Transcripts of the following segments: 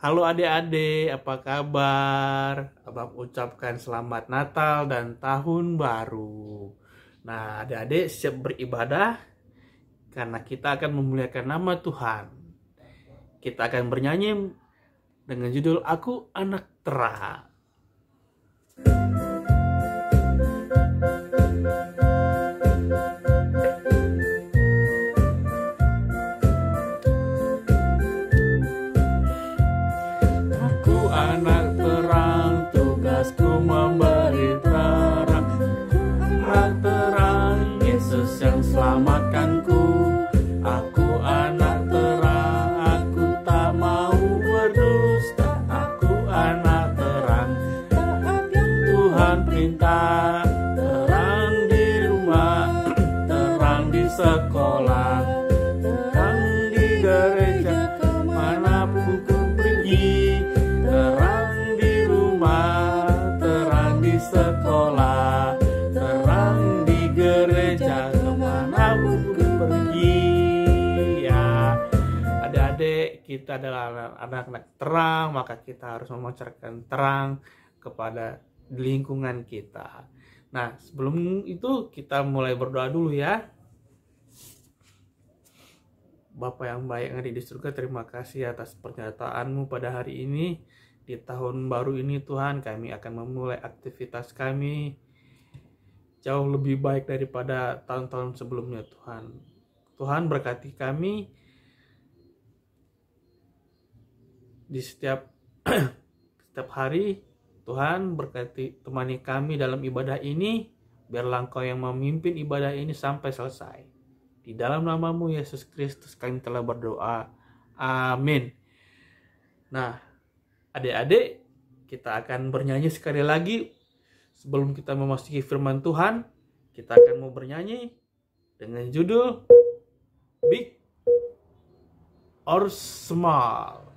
Halo adik-adik, apa kabar? Abang ucapkan selamat Natal dan Tahun Baru. Nah, adik-adik siap beribadah karena kita akan memuliakan nama Tuhan. Kita akan bernyanyi dengan judul Aku Anak Terang. Aku anak terang, tugasku memberi terang. Anak terang, Yesus yang selamatkanku. Aku anak terang, aku tak mau berdusta. Aku anak terang, Tuhan perintah. Terang di rumah, terang di sekolah, terang di gereja, kemanapun ku pergi. Terang di rumah, terang di sekolah, terang di gereja, kemanapun ku pergi. Ya, adik-adik, kita adalah anak-anak terang, maka kita harus memancarkan terang kepada lingkungan kita. Nah, sebelum itu kita mulai berdoa dulu ya. Bapa yang baik yang ada di surga, terima kasih atas pernyataan-Mu pada hari ini. Di tahun baru ini Tuhan, kami akan memulai aktivitas kami jauh lebih baik daripada tahun-tahun sebelumnya Tuhan. Tuhan berkati kami di setiap hari. Tuhan berkati, temani kami dalam ibadah ini. Biarlah Engkau yang memimpin ibadah ini sampai selesai. Di dalam nama-Mu Yesus Kristus kami telah berdoa. Amin. Nah, adik-adik, kita akan bernyanyi sekali lagi. Sebelum kita memasuki firman Tuhan, kita akan mau bernyanyi dengan judul Big or Small.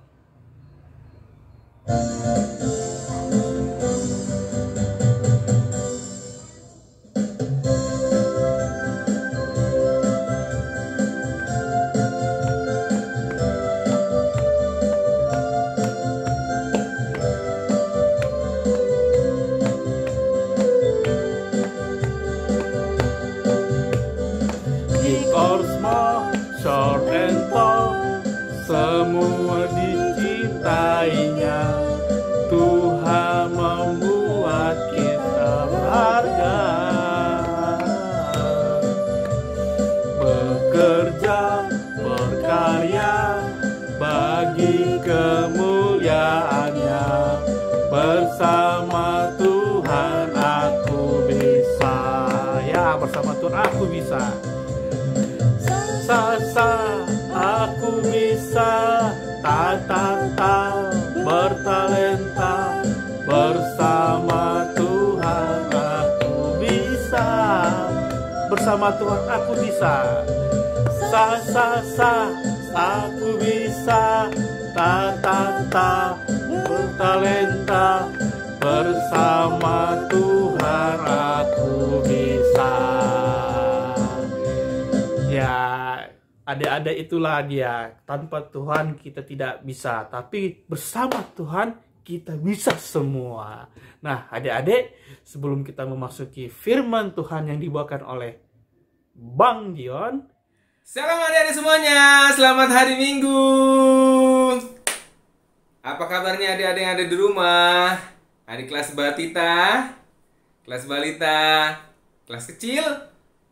Big or small, short and tall, semua dicintainya. Tuhan membuat kita berharga. Bekerja, berkarya bagi kemuliaannya. Bersama Tuhan aku bisa. Ya, bersama Tuhan aku bisa. Aku bisa, bertalenta, bersama Tuhan aku bisa. Bersama Tuhan aku bisa. Aku bisa, bertalenta, bersama Tuhan aku bisa. Ya, adik-adik itulah dia. Tanpa Tuhan kita tidak bisa, tapi bersama Tuhan kita bisa semua. Nah, adik-adik, sebelum kita memasuki firman Tuhan yang dibawakan oleh Bang Dion. Salam adik-adik semuanya, selamat hari Minggu. Apa kabarnya adik-adik yang ada di rumah? Adik kelas batita, kelas balita, kelas kecil,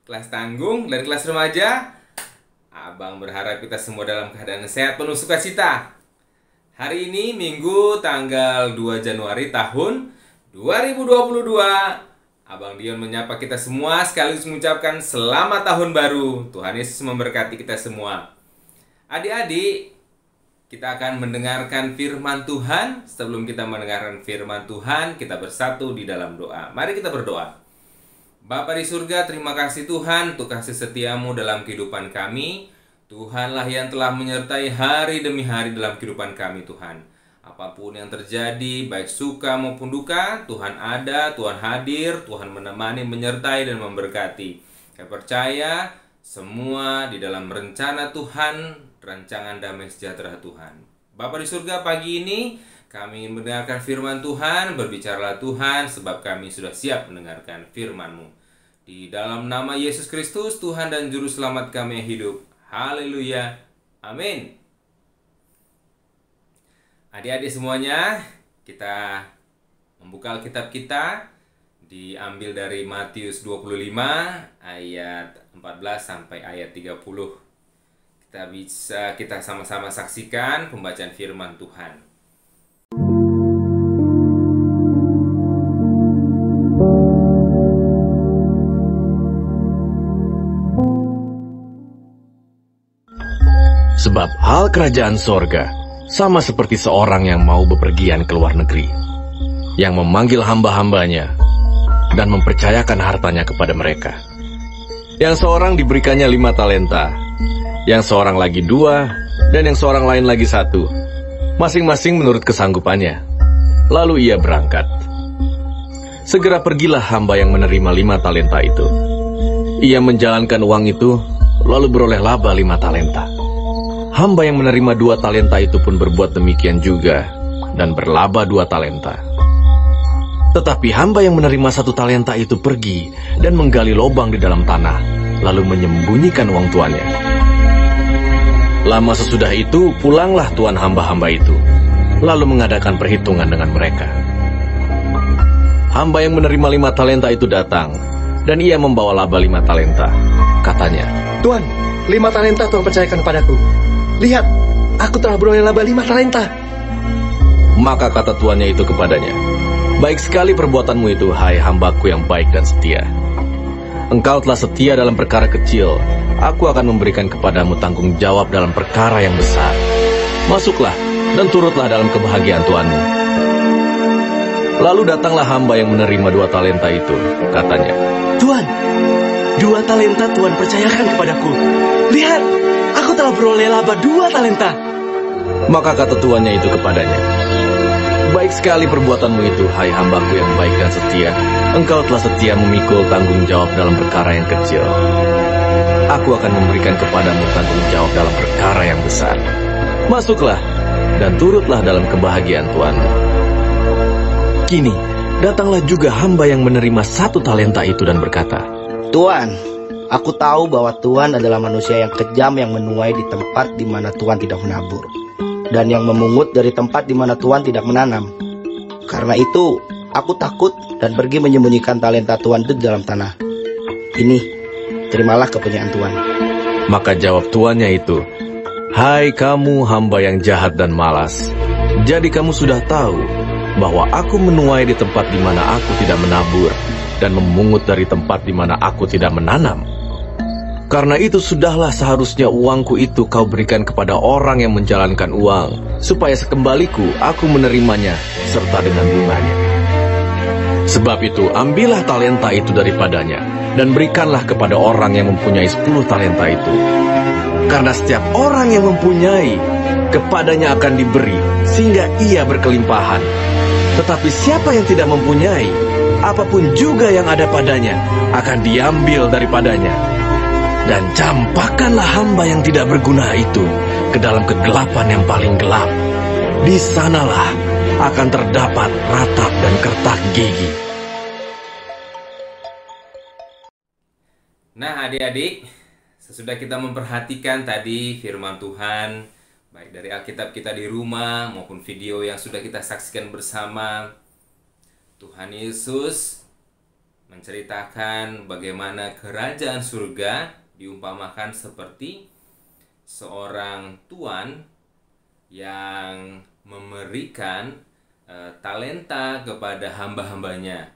kelas tanggung, dan kelas remaja. Abang berharap kita semua dalam keadaan sehat penuh sukacita. Hari ini Minggu tanggal 2 Januari tahun 2022. Abang Dion menyapa kita semua sekaligus mengucapkan selamat tahun baru. Tuhan Yesus memberkati kita semua. Adik-adik, kita akan mendengarkan firman Tuhan. Sebelum kita mendengarkan firman Tuhan, kita bersatu di dalam doa. Mari kita berdoa. Bapa di surga, terima kasih Tuhan untuk kasih setiamu dalam kehidupan kami. Tuhanlah yang telah menyertai hari demi hari dalam kehidupan kami Tuhan. Apapun yang terjadi, baik suka maupun duka, Tuhan ada, Tuhan hadir, Tuhan menemani, menyertai dan memberkati. Saya percaya semua di dalam rencana Tuhan, rancangan damai sejahtera Tuhan. Bapa di surga, pagi ini kami ingin mendengarkan firman Tuhan. Berbicaralah Tuhan, sebab kami sudah siap mendengarkan firman-Mu. Di dalam nama Yesus Kristus, Tuhan dan Juru Selamat kami yang hidup. Haleluya. Amin. Adik-adik semuanya, kita membuka Alkitab kita, diambil dari Matius 25 ayat 14 sampai ayat 30. Kita sama-sama saksikan pembacaan firman Tuhan. Sebab hal kerajaan sorga sama seperti seorang yang mau bepergian ke luar negeri, yang memanggil hamba-hambanya dan mempercayakan hartanya kepada mereka. Yang seorang diberikannya 5 talenta, yang seorang lagi 2, dan yang seorang lain lagi 1, masing-masing menurut kesanggupannya. Lalu ia berangkat. Segera pergilah hamba yang menerima 5 talenta itu. Ia menjalankan uang itu, lalu beroleh laba 5 talenta. Hamba yang menerima 2 talenta itu pun berbuat demikian juga, dan berlaba 2 talenta. Tetapi hamba yang menerima 1 talenta itu pergi dan menggali lubang di dalam tanah, lalu menyembunyikan uang tuannya. Lama sesudah itu, pulanglah tuan hamba-hamba itu, lalu mengadakan perhitungan dengan mereka. Hamba yang menerima 5 talenta itu datang, dan ia membawa laba 5 talenta. Katanya, "Tuan, 5 talenta Tuan percayakan kepadaku. Lihat, aku telah beroleh laba 5 talenta. Maka kata tuannya itu kepadanya, "Baik sekali perbuatanmu itu, hai hambaku yang baik dan setia. Engkau telah setia dalam perkara kecil, aku akan memberikan kepadamu tanggung jawab dalam perkara yang besar. Masuklah dan turutlah dalam kebahagiaan tuanmu." Lalu datanglah hamba yang menerima 2 talenta itu. Katanya, "Tuan, 2 talenta Tuan percayakan kepadaku. Lihat, aku telah beroleh laba 2 talenta. Maka kata tuannya itu kepadanya, "Baik sekali perbuatanmu itu, hai hambaku yang baik dan setia. Engkau telah setia memikul tanggung jawab dalam perkara yang kecil. Aku akan memberikan kepadamu tanggung jawab dalam perkara yang besar. Masuklah dan turutlah dalam kebahagiaan tuanmu." Kini, datanglah juga hamba yang menerima 1 talenta itu dan berkata, "Tuan, aku tahu bahwa Tuan adalah manusia yang kejam yang menuai di tempat di mana Tuan tidak menabur, dan yang memungut dari tempat di mana Tuan tidak menanam. Karena itu, aku takut dan pergi menyembunyikan talenta Tuan itu di dalam tanah. Ini, terimalah kepunyaan Tuan." Maka jawab tuannya itu, "Hai kamu hamba yang jahat dan malas, jadi kamu sudah tahu bahwa aku menuai di tempat di mana aku tidak menabur, dan memungut dari tempat di mana aku tidak menanam. Karena itu sudahlah seharusnya uangku itu kau berikan kepada orang yang menjalankan uang, supaya sekembaliku aku menerimanya serta dengan bunganya. Sebab itu ambillah talenta itu daripadanya, dan berikanlah kepada orang yang mempunyai 10 talenta itu. Karena setiap orang yang mempunyai, kepadanya akan diberi, sehingga ia berkelimpahan. Tetapi siapa yang tidak mempunyai, apapun juga yang ada padanya akan diambil daripadanya. Dan campakkanlah hamba yang tidak berguna itu ke dalam kegelapan yang paling gelap. Di sanalah akan terdapat ratap dan kertak gigi." Nah, adik-adik, sesudah kita memperhatikan tadi firman Tuhan, baik dari Alkitab kita di rumah maupun video yang sudah kita saksikan bersama, Tuhan Yesus menceritakan bagaimana kerajaan surga diumpamakan seperti seorang tuan yang memberikan talenta kepada hamba-hambanya.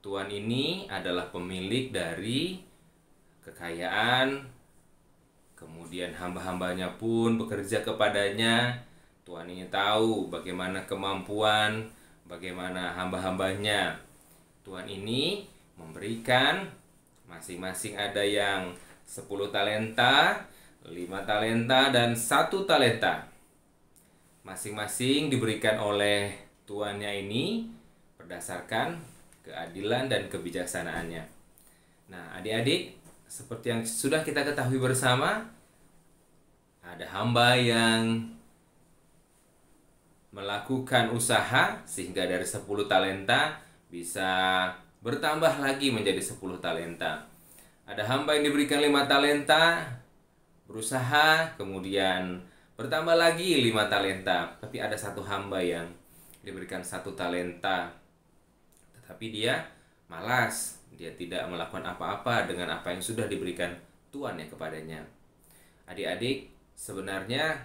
Tuan ini adalah pemilik dari kekayaan, kemudian hamba-hambanya pun bekerja kepadanya. Tuan ini tahu bagaimana kemampuan, bagaimana hamba-hambanya. Tuan ini memberikan, masing-masing ada yang 10 talenta, 5 talenta, dan 1 talenta. Masing-masing diberikan oleh tuannya ini berdasarkan keadilan dan kebijaksanaannya. Nah, adik-adik, seperti yang sudah kita ketahui bersama, ada hamba yang melakukan usaha sehingga dari 10 talenta bisa bertambah lagi menjadi 10 talenta. Ada hamba yang diberikan 5 talenta, berusaha, kemudian bertambah lagi 5 talenta. Tapi ada satu hamba yang diberikan 1 talenta, tetapi dia malas, dia tidak melakukan apa-apa dengan apa yang sudah diberikan Tuhan yang kepadanya. Adik-adik, sebenarnya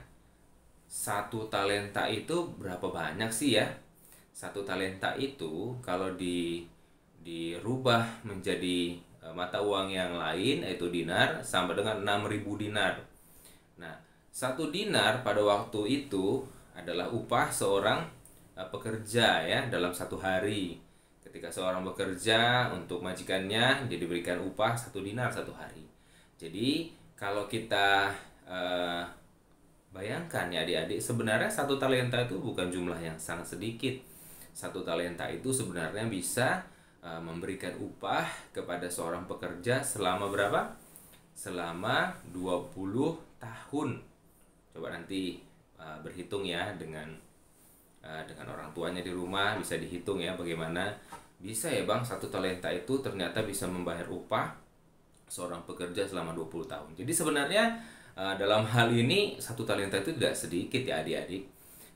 1 talenta itu berapa banyak sih ya? 1 talenta itu kalau dirubah menjadi mata uang yang lain, yaitu dinar, sama dengan 6.000 dinar. Nah, 1 dinar pada waktu itu adalah upah seorang pekerja ya dalam 1 hari. Ketika seorang bekerja untuk majikannya, dia diberikan upah 1 dinar 1 hari. Jadi kalau kita bayangkan ya adik-adik, sebenarnya 1 talenta itu bukan jumlah yang sangat sedikit. 1 talenta itu sebenarnya bisa memberikan upah kepada seorang pekerja selama berapa? Selama 20 tahun. Coba nanti berhitung ya dengan orang tuanya di rumah, bisa dihitung ya bagaimana bisa ya Bang 1 talenta itu ternyata bisa membayar upah seorang pekerja selama 20 tahun. Jadi sebenarnya dalam hal ini 1 talenta itu tidak sedikit ya adik-adik.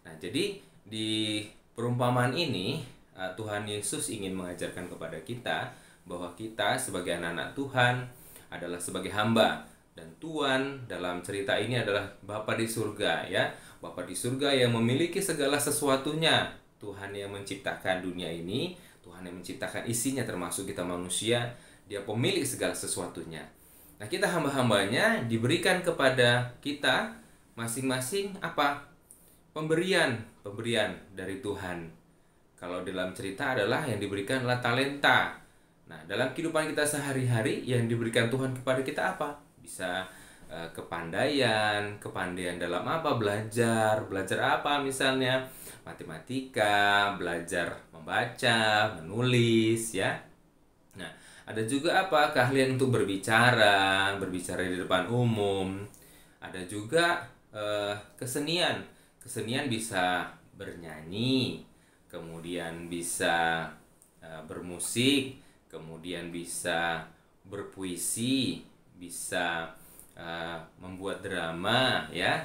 Nah, jadi di perumpamaan ini Tuhan Yesus ingin mengajarkan kepada kita bahwa kita sebagai anak-anak Tuhan adalah sebagai hamba, dan Tuhan dalam cerita ini adalah Bapa di surga ya. Bapa di surga yang memiliki segala sesuatunya. Tuhan yang menciptakan dunia ini, Tuhan yang menciptakan isinya termasuk kita manusia, Dia pemilik segala sesuatunya. Nah, kita hamba-hambanya diberikan kepada kita masing-masing apa? Pemberian dari Tuhan. Kalau dalam cerita adalah yang diberikan adalah talenta. Nah, dalam kehidupan kita sehari-hari yang diberikan Tuhan kepada kita apa? Bisa kepandaian dalam apa? Belajar apa misalnya? Matematika, belajar membaca, menulis ya. Nah, ada juga apa? Keahlian untuk berbicara di depan umum. Ada juga kesenian bisa bernyanyi, kemudian bisa bermusik, kemudian bisa berpuisi, bisa membuat drama ya.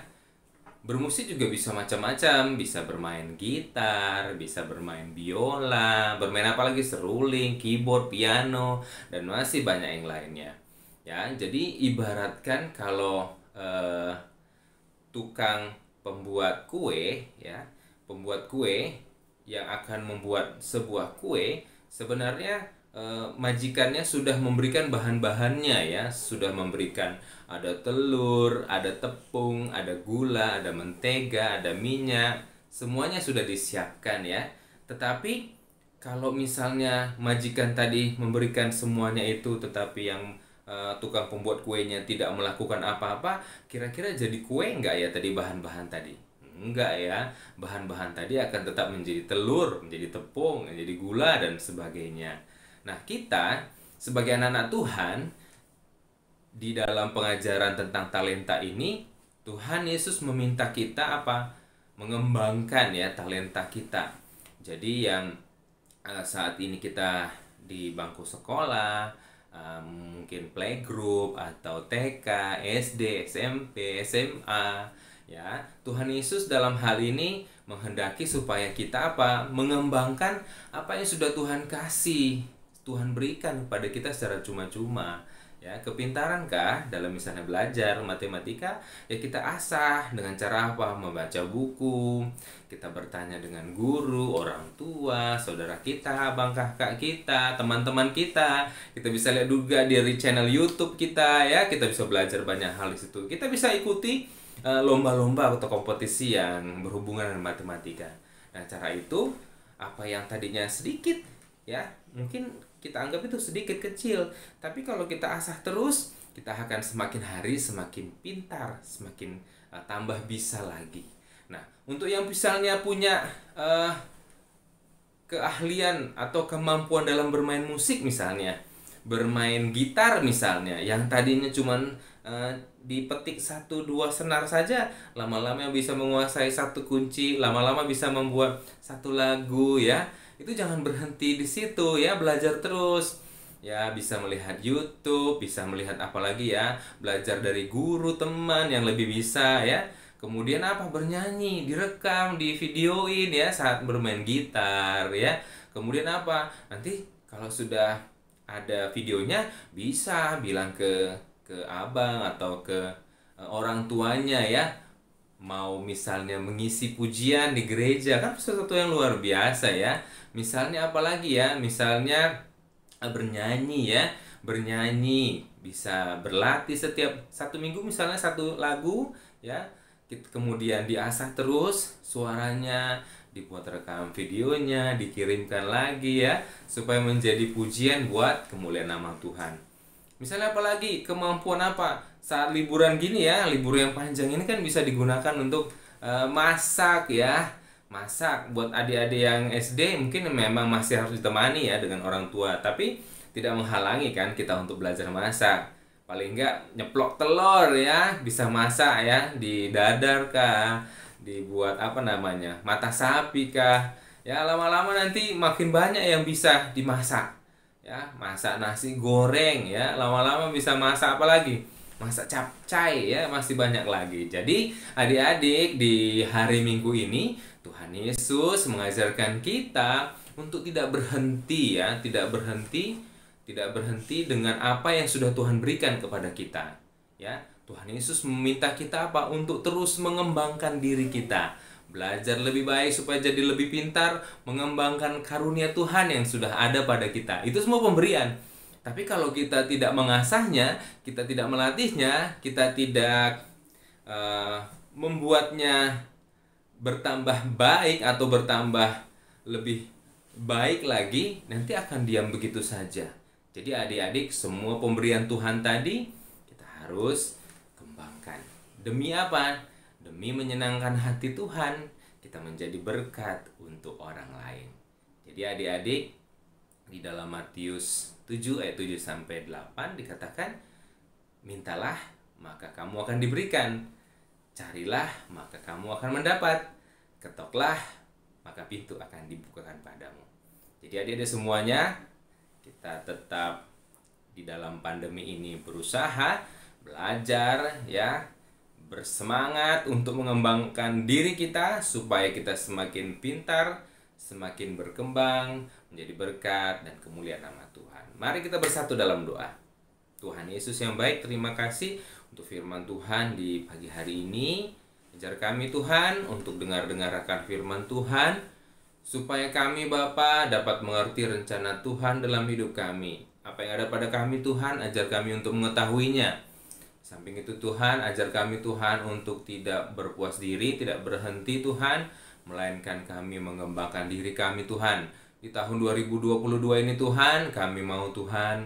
Bermusik juga bisa macam-macam, bisa bermain gitar, bisa bermain biola, bermain apa lagi, seruling, keyboard, piano, dan masih banyak yang lainnya. Ya, jadi ibaratkan kalau tukang pembuat kue ya, pembuat kue yang akan membuat sebuah kue, sebenarnya majikannya sudah memberikan bahan-bahannya ya, sudah memberikan ada telur, ada tepung, ada gula, ada mentega, ada minyak, semuanya sudah disiapkan ya. Tetapi kalau misalnya majikan tadi memberikan semuanya itu, tetapi yang tukang pembuat kuenya tidak melakukan apa-apa, kira-kira jadi kue enggak ya tadi bahan-bahan tadi? Enggak ya, bahan-bahan tadi akan tetap menjadi telur, menjadi tepung, menjadi gula, dan sebagainya. Nah, kita sebagai anak-anak Tuhan, di dalam pengajaran tentang talenta ini, Tuhan Yesus meminta kita apa? Mengembangkan ya talenta kita. Jadi yang saat ini kita di bangku sekolah, mungkin playgroup atau TK, SD, SMP, SMA, ya, Tuhan Yesus dalam hal ini menghendaki supaya kita apa? Mengembangkan apa yang sudah Tuhan kasih, Tuhan berikan kepada kita secara cuma-cuma. Ya, kepintaran kah dalam misalnya belajar matematika, ya kita asah dengan cara apa? Membaca buku, kita bertanya dengan guru, orang tua, saudara kita, abang kakak kita, teman-teman kita. Kita bisa lihat juga dari channel YouTube kita ya, kita bisa belajar banyak hal di situ. Kita bisa ikuti lomba-lomba atau kompetisi yang berhubungan dengan matematika. Nah, cara itu apa yang tadinya sedikit ya, mungkin kita anggap itu sedikit kecil, tapi kalau kita asah terus, kita akan semakin hari semakin pintar, semakin tambah bisa lagi. Nah, untuk yang misalnya punya keahlian atau kemampuan dalam bermain musik misalnya, bermain gitar misalnya, yang tadinya cuman dipetik 1-2 senar saja, lama-lama bisa menguasai satu kunci, lama-lama bisa membuat satu lagu ya. Itu jangan berhenti di situ ya, belajar terus. Ya, bisa melihat YouTube, bisa melihat apalagi ya, belajar dari guru, teman yang lebih bisa ya. Kemudian apa? Bernyanyi, direkam, divideoin ya saat bermain gitar ya. Kemudian apa? Nanti kalau sudah ada videonya bisa bilang ke abang atau ke orang tuanya ya. Mau misalnya mengisi pujian di gereja, kan sesuatu yang luar biasa ya. Misalnya apalagi ya? Misalnya bernyanyi ya. Bernyanyi, bisa berlatih setiap 1 minggu misalnya 1 lagu ya. Kemudian diasah terus suaranya, dibuat rekam videonya, dikirimkan lagi ya, supaya menjadi pujian buat kemuliaan nama Tuhan. Misalnya apalagi, kemampuan apa? Saat liburan gini ya, libur yang panjang ini kan bisa digunakan untuk masak ya. Masak buat adik-adik yang SD mungkin memang masih harus ditemani ya dengan orang tua, tapi tidak menghalangi kan kita untuk belajar masak. Paling enggak nyeplok telur ya, bisa masak ya, di dadar kah, dibuat apa namanya, mata sapi kah. Ya, lama-lama nanti makin banyak yang bisa dimasak. Ya, masak nasi goreng ya, lama-lama bisa masak apa lagi? Masak capcay ya, masih banyak lagi. Jadi, adik-adik di hari Minggu ini Tuhan Yesus mengajarkan kita untuk tidak berhenti ya, tidak berhenti dengan apa yang sudah Tuhan berikan kepada kita. Ya, Tuhan Yesus meminta kita apa? Untuk terus mengembangkan diri kita, belajar lebih baik supaya jadi lebih pintar, mengembangkan karunia Tuhan yang sudah ada pada kita. Itu semua pemberian. Tapi kalau kita tidak mengasahnya, kita tidak melatihnya, kita tidak membuatnya bertambah baik atau bertambah lebih baik lagi, nanti akan diam begitu saja. Jadi adik-adik, semua pemberian Tuhan tadi kita harus kembangkan. Demi apa? Demi menyenangkan hati Tuhan, kita menjadi berkat untuk orang lain. Jadi adik-adik, di dalam Matius 7 ayat 7-8 dikatakan, mintalah maka kamu akan diberikan, carilah maka kamu akan mendapat, ketoklah maka pintu akan dibukakan padamu. Jadi adik-adik semuanya, kita tetap di dalam pandemi ini berusaha belajar ya, bersemangat untuk mengembangkan diri kita supaya kita semakin pintar, semakin berkembang, menjadi berkat dan kemuliaan nama Tuhan. Mari kita bersatu dalam doa. Tuhan Yesus yang baik, terima kasih untuk firman Tuhan di pagi hari ini. Ajar kami Tuhan untuk dengar-dengar akan firman Tuhan, supaya kami Bapa dapat mengerti rencana Tuhan dalam hidup kami. Apa yang ada pada kami Tuhan, ajar kami untuk mengetahuinya. Samping itu Tuhan, ajar kami Tuhan untuk tidak berpuas diri, tidak berhenti Tuhan, melainkan kami mengembangkan diri kami Tuhan. Di tahun 2022 ini Tuhan, kami mau Tuhan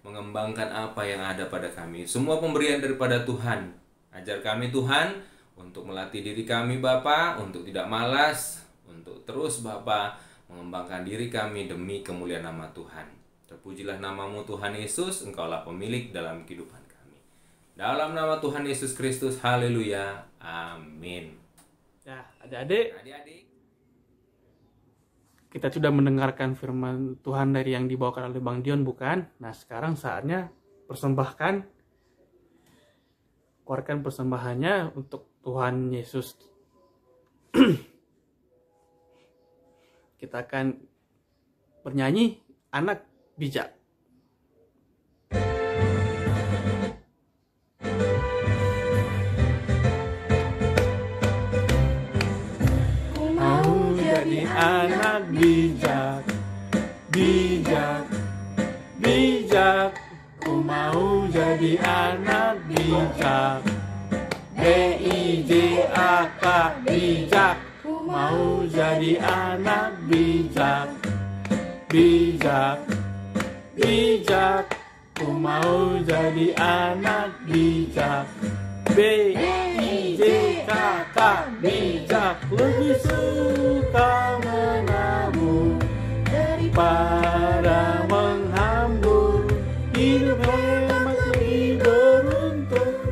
mengembangkan apa yang ada pada kami. Semua pemberian daripada Tuhan. Ajar kami Tuhan untuk melatih diri kami Bapa, untuk tidak malas, untuk terus Bapa mengembangkan diri kami demi kemuliaan nama Tuhan. Terpujilah namamu Tuhan Yesus, Engkaulah pemilik dalam kehidupan kami. Dalam nama Tuhan Yesus Kristus, haleluya, amin. Ya, adik-adik, kita sudah mendengarkan firman Tuhan dari yang dibawakan oleh Bang Dion, bukan? Nah, sekarang saatnya keluarkan persembahannya untuk Tuhan Yesus. Kita akan bernyanyi Anak Bijak. Mau jadi anak bijak, bijak, bijak. Ku mau jadi anak bijak, B-I-J-A-K, bijak. Ku mau jadi anak bijak, bijak, bijak. Ku mau jadi anak bijak, B-I-J-K-K, bijak. Lebih suka menabung daripada menghambur. Hidup hemat lebih beruntung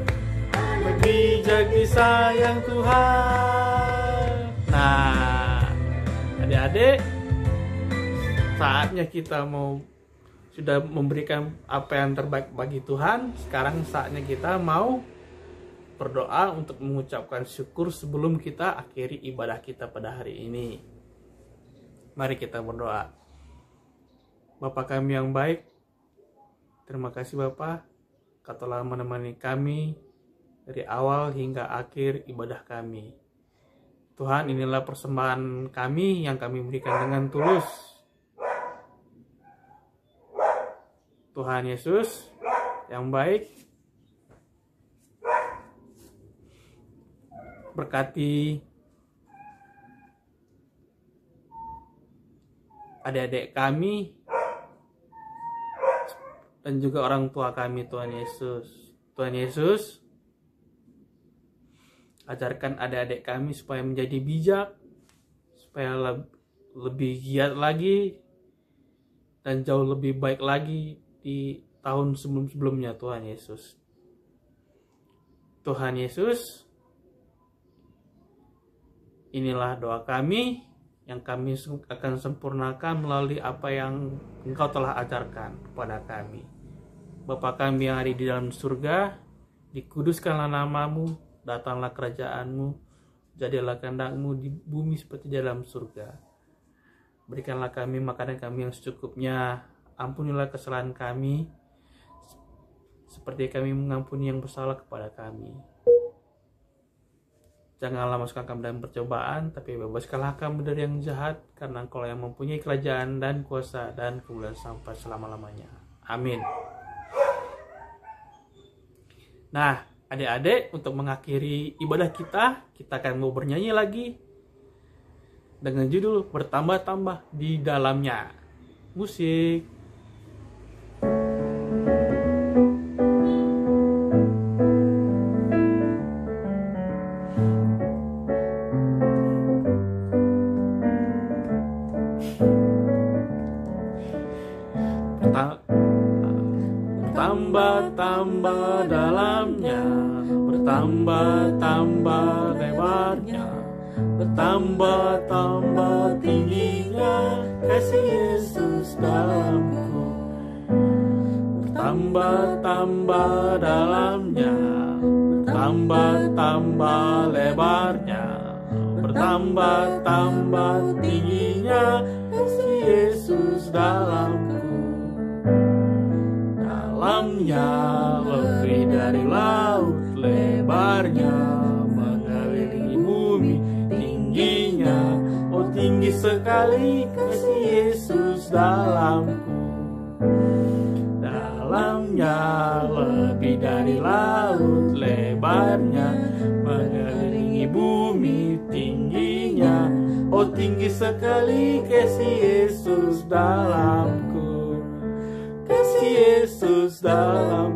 adik-adik, saatnya kita sudah memberikan apa yang terbaik bagi Tuhan. Sekarang saatnya kita mau berdoa untuk mengucapkan syukur sebelum kita akhiri ibadah kita pada hari ini. Mari kita berdoa. Bapa kami yang baik, terima kasih Bapa, Kau telah menemani kami dari awal hingga akhir ibadah kami. Tuhan, inilah persembahan kami yang kami berikan dengan tulus. Tuhan Yesus yang baik, berkati adik-adik kami dan juga orang tua kami, Tuhan Yesus. Tuhan Yesus, ajarkan adik-adik kami supaya menjadi bijak, supaya lebih giat lagi, dan jauh lebih baik lagi di tahun sebelum-sebelumnya, Tuhan Yesus. Tuhan Yesus, inilah doa kami yang kami akan sempurnakan melalui apa yang Engkau telah ajarkan kepada kami. Bapa kami yang ada di dalam surga, dikuduskanlah namamu, datanglah kerajaanmu, jadilah kehendak-Mu di bumi seperti di dalam surga. Berikanlah kami makanan kami yang secukupnya, ampunilah kesalahan kami, seperti kami mengampuni yang bersalah kepada kami. Janganlah masukkan kami dalam percobaan, tapi bebaskanlah kami dari yang jahat, karena Engkau yang mempunyai kerajaan dan kuasa dan kemuliaan sampai selama-lamanya. Amin. Nah, adik-adik, untuk mengakhiri ibadah kita akan mau bernyanyi lagi dengan judul Bertambah-tambah di Dalamnya. Musik. Bertambah-tambah dalamnya, bertambah-tambah lebarnya, bertambah-tambah tingginya kasih Yesus dalamku. Bertambah-tambah dalamnya, bertambah-tambah lebarnya, bertambah-tambah tingginya kasih Yesus dalamku. Dalamnya lebih dari laut, lebarnya mengelilingi bumi, tingginya, oh tinggi sekali kasih Yesus dalamku. Dalamnya lebih dari laut, lebarnya mengelilingi bumi, tingginya, oh tinggi sekali kasih Yesus dalamku. Kasih Yesus dalam